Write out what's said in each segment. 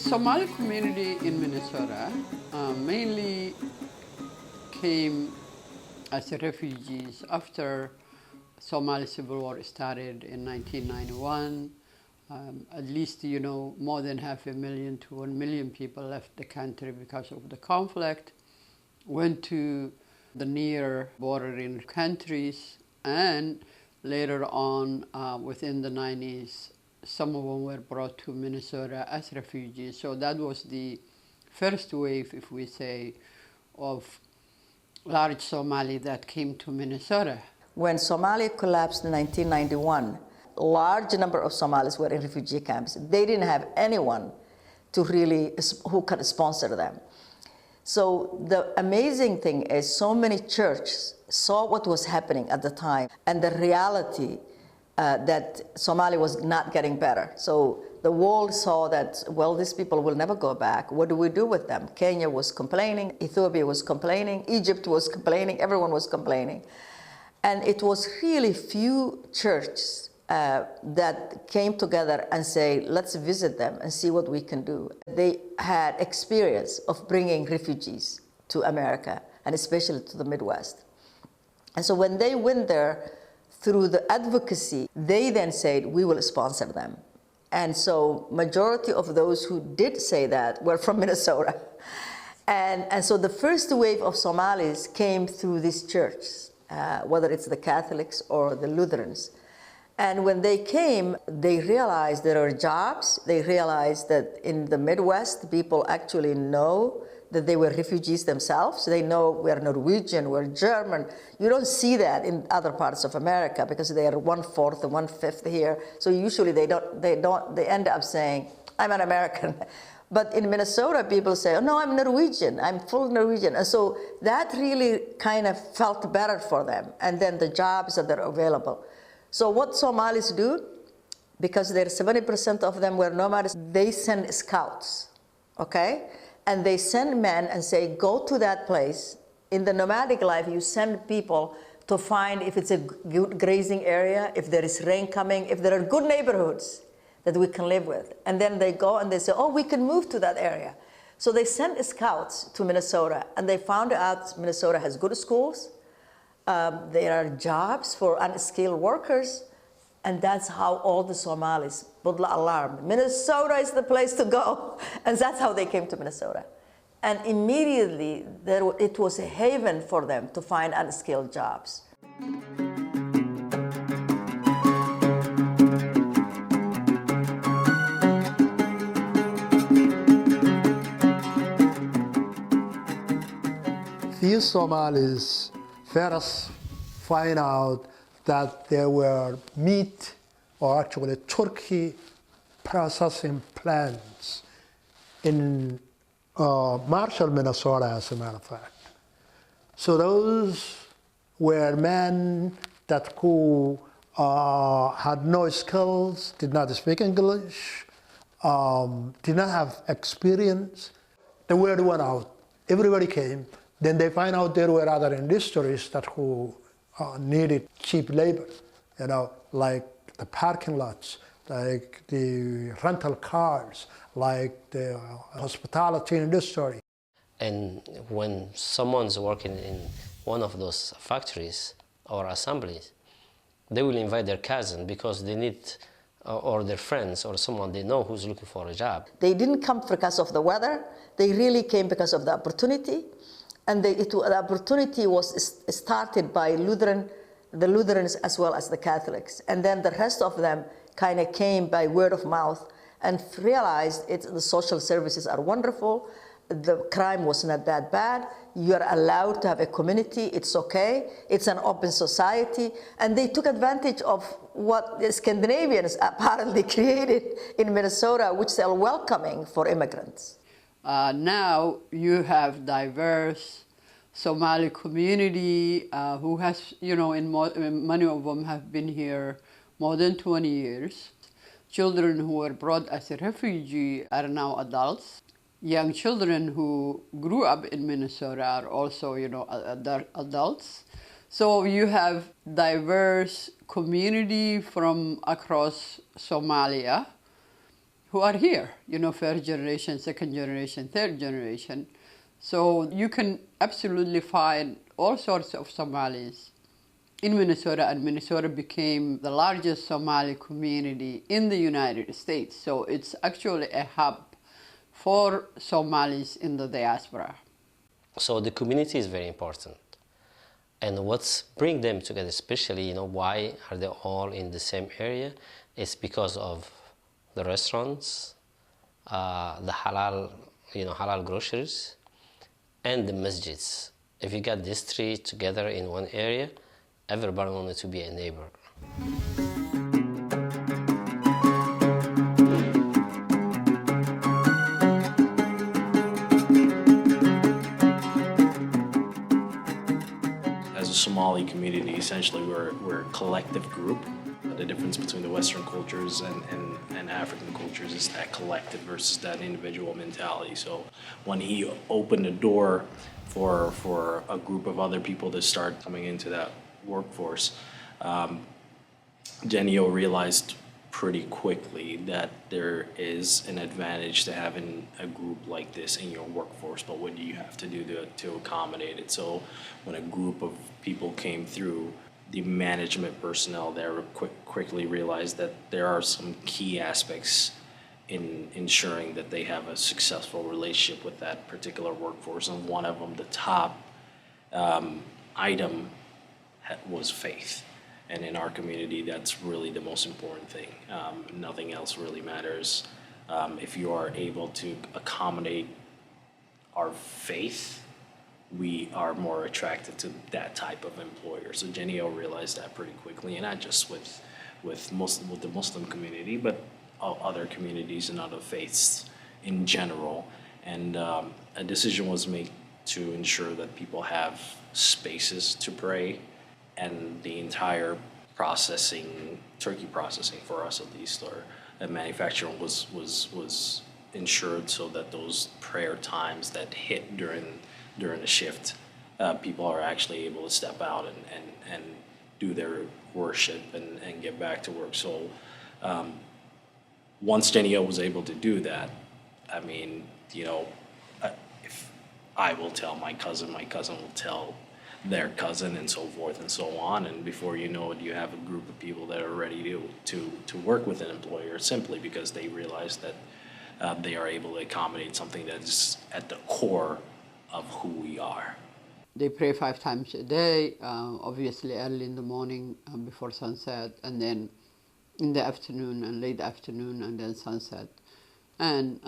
Somali community in Minnesota mainly came as refugees after Somali Civil War started in 1991. At least, more than 500,000 to 1 million people left the country because of the conflict, went to the near bordering countries, and later on, within the 90s, some of them were brought to Minnesota as refugees. So that was the first wave, if we say, of large Somali that came to Minnesota. When Somalia collapsed in 1991, a large number of Somalis were in refugee camps. They didn't have anyone who could sponsor them. So the amazing thing is so many churches saw what was happening at the time and the reality that Somalia was not getting better. So the world saw that, well, these people will never go back. What do we do with them? Kenya was complaining, Ethiopia was complaining, Egypt was complaining, everyone was complaining. And it was really few churches that came together and say, let's visit them and see what we can do. They had experience of bringing refugees to America, and especially to the Midwest. And so when they went there, through the advocacy, they then said, we will sponsor them. And so majority of those who did say that were from Minnesota. And so the first wave of Somalis came through these churches, whether it's the Catholics or the Lutherans. And when they came, they realized there are jobs. They realized that in the Midwest, people actually know that they were refugees themselves. They know we're Norwegian, we're German. You don't see that in other parts of America because they are 1/4 and 1/5 here. So usually they end up saying, I'm an American. But in Minnesota, people say, oh, no, I'm Norwegian, I'm full Norwegian. And so that really kind of felt better for them. And then the jobs that are available. So what Somalis do, because 70% of them were nomads, they send scouts, okay? And they send men and say, go to that place. In the nomadic life, you send people to find if it's a good grazing area, if there is rain coming, if there are good neighborhoods that we can live with. And then they go and they say, oh, we can move to that area. So they sent scouts to Minnesota, and they found out Minnesota has good schools. There are jobs for unskilled workers. And that's how all the Somalis put the alarm. Minnesota is the place to go. And that's how they came to Minnesota. And immediately, it was a haven for them to find unskilled jobs. These Somalis first find out that there were meat, or actually turkey processing plants in Marshall, Minnesota, as a matter of fact. So those were men who had no skills, did not speak English, did not have experience. The word went out. Everybody came. Then they find out there were other industries who needed cheap labor, like the parking lots, like the rental cars, like the hospitality industry. And when someone's working in one of those factories or assemblies, they will invite their cousin because they need, or their friends or someone they know who's looking for a job. They didn't come because of the weather. They really came because of the opportunity. And the opportunity was started by the Lutherans as well as the Catholics. And then the rest of them kind of came by word of mouth and realized the social services are wonderful. The crime was not that bad. You're allowed to have a community. It's okay. It's an open society. And they took advantage of what the Scandinavians apparently created in Minnesota, which are welcoming for immigrants. Now you have diverse Somali community who has, many of them have been here more than 20 years. Children who were brought as a refugee are now adults. Young children who grew up in Minnesota are also, adults. So you have diverse community from across Somalia who are here, first generation, second generation, third generation. So you can absolutely find all sorts of Somalis in Minnesota, and Minnesota became the largest Somali community in the United States. So it's actually a hub for Somalis in the diaspora. So the community is very important. And what's bring them together, especially, why are they all in the same area? It's because of the restaurants, the halal groceries, and the masjids. If you got these three together in one area, everybody wanted to be a neighbor. As a Somali community, essentially we're a collective group. The difference between the Western cultures and African cultures is that collective versus that individual mentality. So when he opened the door for a group of other people to start coming into that workforce, Genio realized pretty quickly that there is an advantage to having a group like this in your workforce, but what do you have to do to accommodate it? So when a group of people came through, the management personnel there quickly realized that there are some key aspects in ensuring that they have a successful relationship with that particular workforce, and one of them, the top item, was faith. And in our community, that's really the most important thing. Nothing else really matters. If you are able to accommodate our faith, we are more attracted to that type of employer. So Genio realized that pretty quickly, and not just with the Muslim community, but other communities and other faiths in general. And a decision was made to ensure that people have spaces to pray, and the entire turkey processing for us at least, or manufacturing was ensured so that those prayer times that hit during the shift, people are actually able to step out and do their worship and get back to work. So once Genio was able to do that, I mean, if I will tell my cousin will tell their cousin, and so forth and so on, and before you know it, you have a group of people that are ready to work with an employer, simply because they realize that they are able to accommodate something that is at the core of who we are. They pray 5 times a day, obviously early in the morning before sunset, and then in the afternoon and late afternoon, and then sunset, and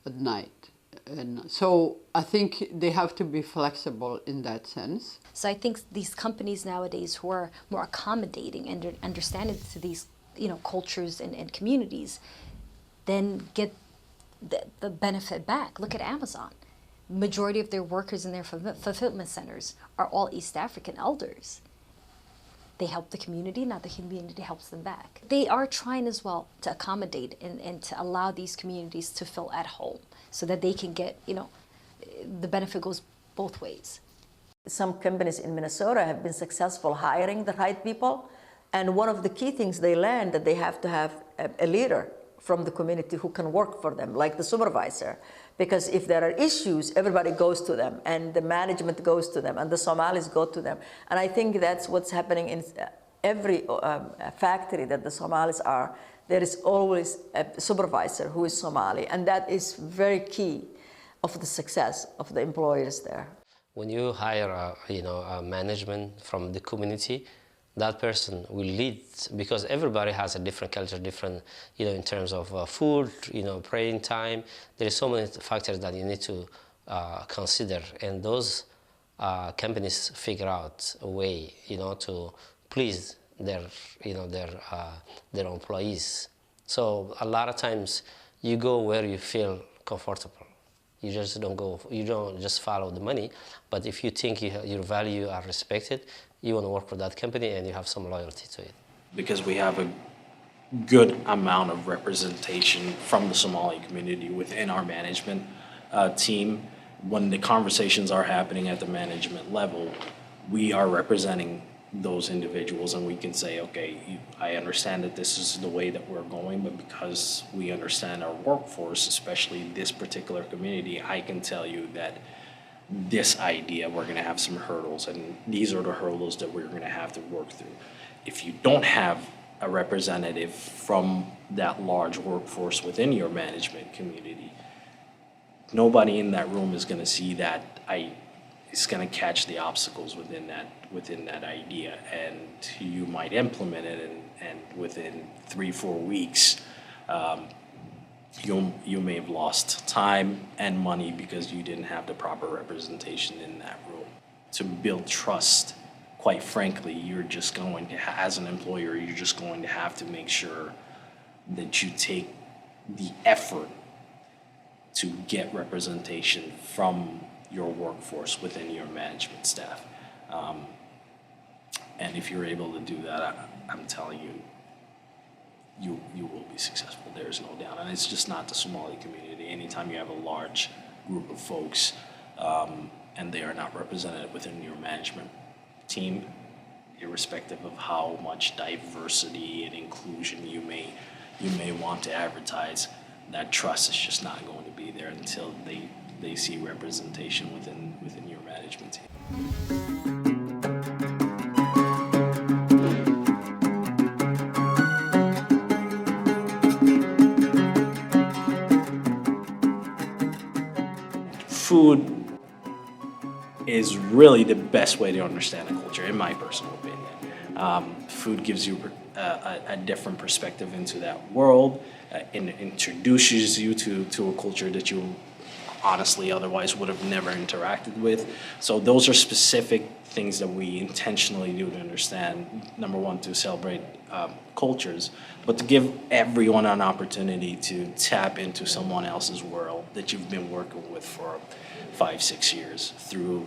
at night. And so I think they have to be flexible in that sense. So I think these companies nowadays who are more accommodating and understanding to these, cultures and communities, then get the benefit back. Look at Amazon. Majority of their workers in their fulfillment centers are all East African elders. They help the community, not the community helps them back. They are trying as well to accommodate and to allow these communities to feel at home so that they can get, the benefit goes both ways. Some companies in Minnesota have been successful hiring the right people, and one of the key things they learned that they have to have a leader from the community who can work for them, like the supervisor. Because if there are issues, everybody goes to them, and the management goes to them, and the Somalis go to them. And I think that's what's happening in every factory that the Somalis are. There is always a supervisor who is Somali, and that is very key of the success of the employers there. When you hire a management from the community, that person will lead, because everybody has a different culture, different, in terms of food, praying time. There is so many factors that you need to consider, and those companies figure out a way, to please their employees. So a lot of times you go where you feel comfortable. You just don't go. You don't just follow the money, but if you think your value are respected, you want to work for that company and you have some loyalty to it. Because we have a good amount of representation from the Somali community within our management team. When the conversations are happening at the management level, we are representing those individuals, and we can say, okay, I understand that this is the way that we're going, but because we understand our workforce, especially this particular community, I can tell you that this idea, we're going to have some hurdles, and these are the hurdles that we're going to have to work through. If you don't have a representative from that large workforce within your management community, nobody in that room is going to see that is going to catch the obstacles within that idea, and you might implement it, and within 3-4 weeks, you may have lost time and money because you didn't have the proper representation in that room. To build trust, quite frankly, you're just going to, as an employer, you're just going to have to make sure that you take the effort to get representation from your workforce within your management staff. And if you're able to do that, I'm telling you, you will be successful. There's no doubt. And it's just not the Somali community. Anytime you have a large group of folks and they are not represented within your management team, irrespective of how much diversity and inclusion you may want to advertise, that trust is just not going to be there until they see representation within your management team. Food is really the best way to understand a culture, in my personal opinion. Food gives you a different perspective into that world, and introduces you to a culture that you honestly otherwise would have never interacted with. So those are specific things that we intentionally do to understand, number one, to celebrate cultures, but to give everyone an opportunity to tap into someone else's world that you've been working with for 5-6 years through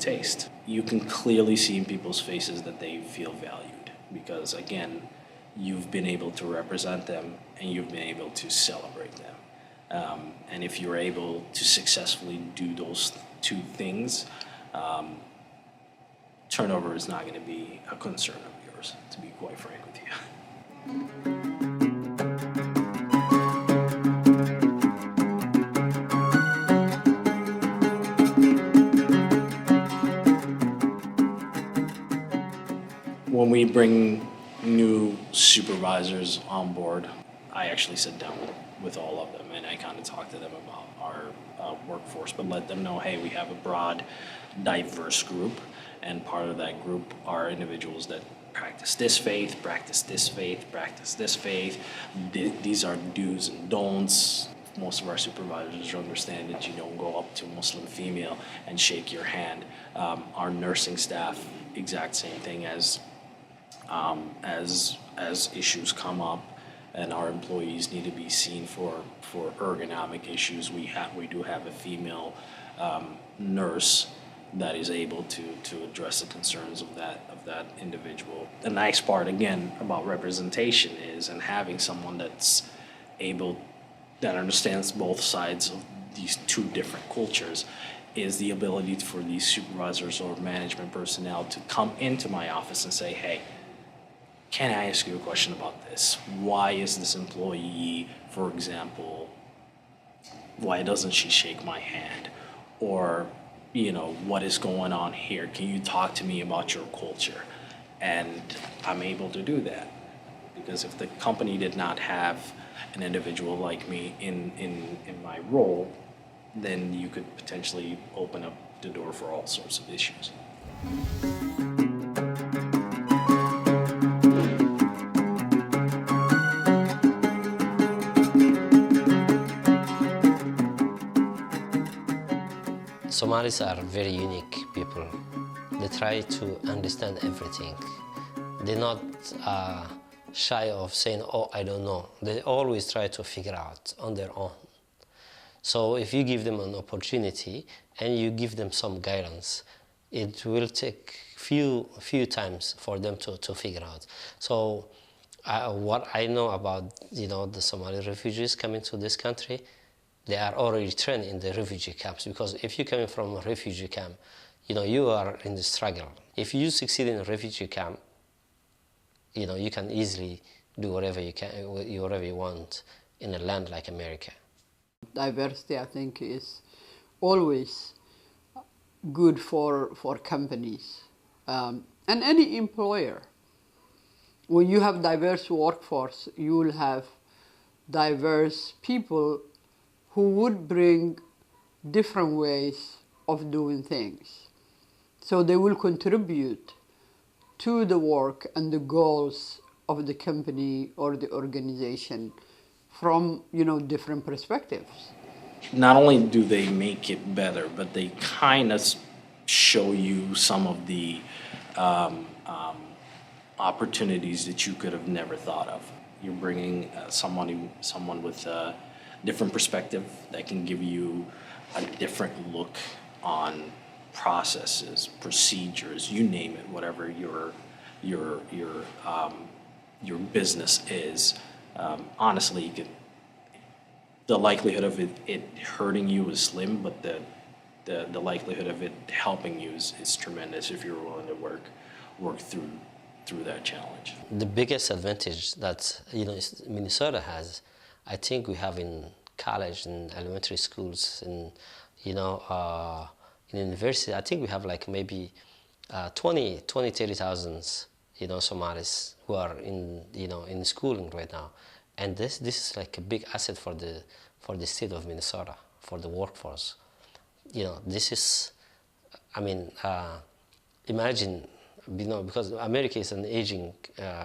taste. You can clearly see in people's faces that they feel valued because, again, you've been able to represent them and you've been able to celebrate them. And if you're able to successfully do those two things, turnover is not going to be a concern of yours, to be quite frank with you. When we bring new supervisors on board, I actually sit down with all of them and I kind of talk to them about our workforce, but let them know, hey, we have a broad, diverse group, and part of that group are individuals that practice this faith, practice this faith, practice this faith. These are do's and don'ts. Most of our supervisors understand that you don't go up to a Muslim female and shake your hand. Our nursing staff, exact same thing as issues come up and our employees need to be seen for ergonomic issues. We do have a female nurse that is able to address the concerns of that individual. The nice part, again, about representation is, and having someone that understands both sides of these two different cultures, is the ability for these supervisors or management personnel to come into my office and say, hey, can I ask you a question about this? Why is this employee, for example, why doesn't she shake my hand? Or, what is going on here? Can you talk to me about your culture? And I'm able to do that. Because if the company did not have an individual like me in my role, then you could potentially open up the door for all sorts of issues. Somalis are very unique people. They try to understand everything. They're not shy of saying, oh, I don't know. They always try to figure out on their own. So if you give them an opportunity and you give them some guidance, it will take few times for them to figure out. So what I know about the Somali refugees coming to this country, they are already trained in the refugee camps, because if you're coming from a refugee camp, you are in the struggle. If you succeed in a refugee camp, you can easily do whatever you want in a land like America. Diversity, I think, is always good for companies and any employer. When you have diverse workforce, you will have diverse people who would bring different ways of doing things. So they will contribute to the work and the goals of the company or the organization from, different perspectives. Not only do they make it better, but they kind of show you some of the opportunities that you could have never thought of. You're bringing someone with a different perspective that can give you a different look on processes, procedures, you name it, whatever your business is. Honestly, the likelihood of it hurting you is slim, but the likelihood of it helping you is tremendous if you're willing to work through that challenge. The biggest advantage that Minnesota has, I think we have in college and elementary schools and in university. I think we have like maybe 30,000 Somalis who are in schooling right now, and this is like a big asset for the state of Minnesota, for the workforce. This is, imagine. Because America is an aging,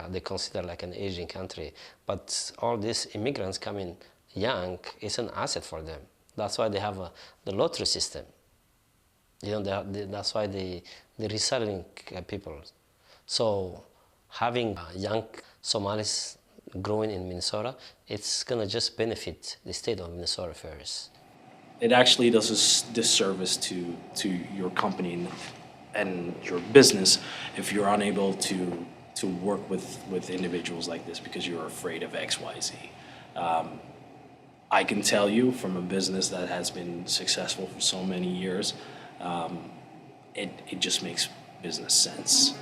they consider like an aging country, but all these immigrants coming young is an asset for them. That's why they have the lottery system. That's why they're reselling people. So having young Somalis growing in Minnesota, it's gonna just benefit the state of Minnesota first. It actually does a disservice to your company and your business if you're unable to work with individuals like this because you're afraid of XYZ. I can tell you from a business that has been successful for so many years, it just makes business sense.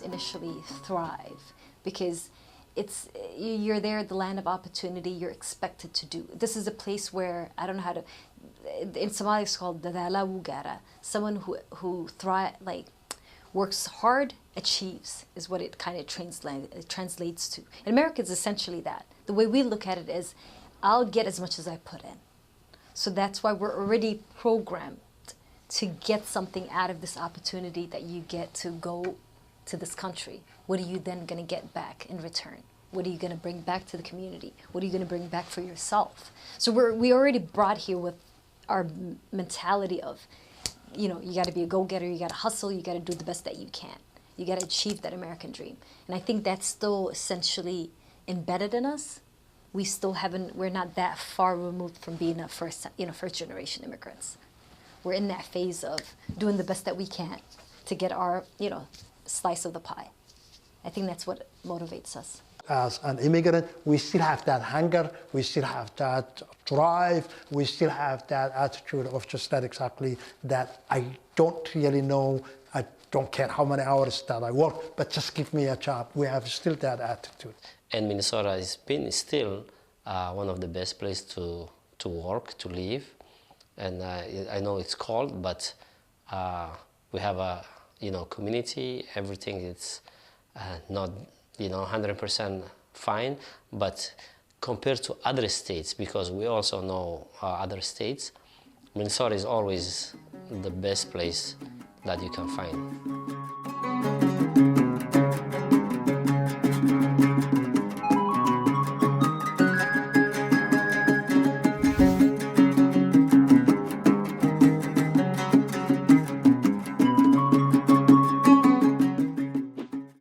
Initially thrive because you're there at the land of opportunity. You're expected to do. This is a place where I don't know how to. In Somali, it's called dadala wugara. Someone who works hard achieves is what it kind of translates to. In America, it's essentially that. The way we look at it is, I'll get as much as I put in. So that's why we're already programmed to get something out of this opportunity that you get to go to this country. What are you then going to get back in return? What are you going to bring back to the community? What are you going to bring back for yourself? So we already brought here with our mentality of, you got to be a go-getter, you got to hustle, you got to do the best that you can. You got to achieve that American dream. And I think that's still essentially embedded in us. We're not that far removed from being a first generation immigrants. We're in that phase of doing the best that we can to get our, slice of the pie. I think that's what motivates us. As an immigrant, we still have that hunger, we still have that drive, we still have that attitude of just that exactly that I don't really know, I don't care how many hours that I work, but just give me a job. We have still that attitude. And Minnesota has been still one of the best places to work, to live. And I know it's cold, but we have a community, everything is not 100% fine, but compared to other states, because we also know other states, Minnesota is always the best place that you can find.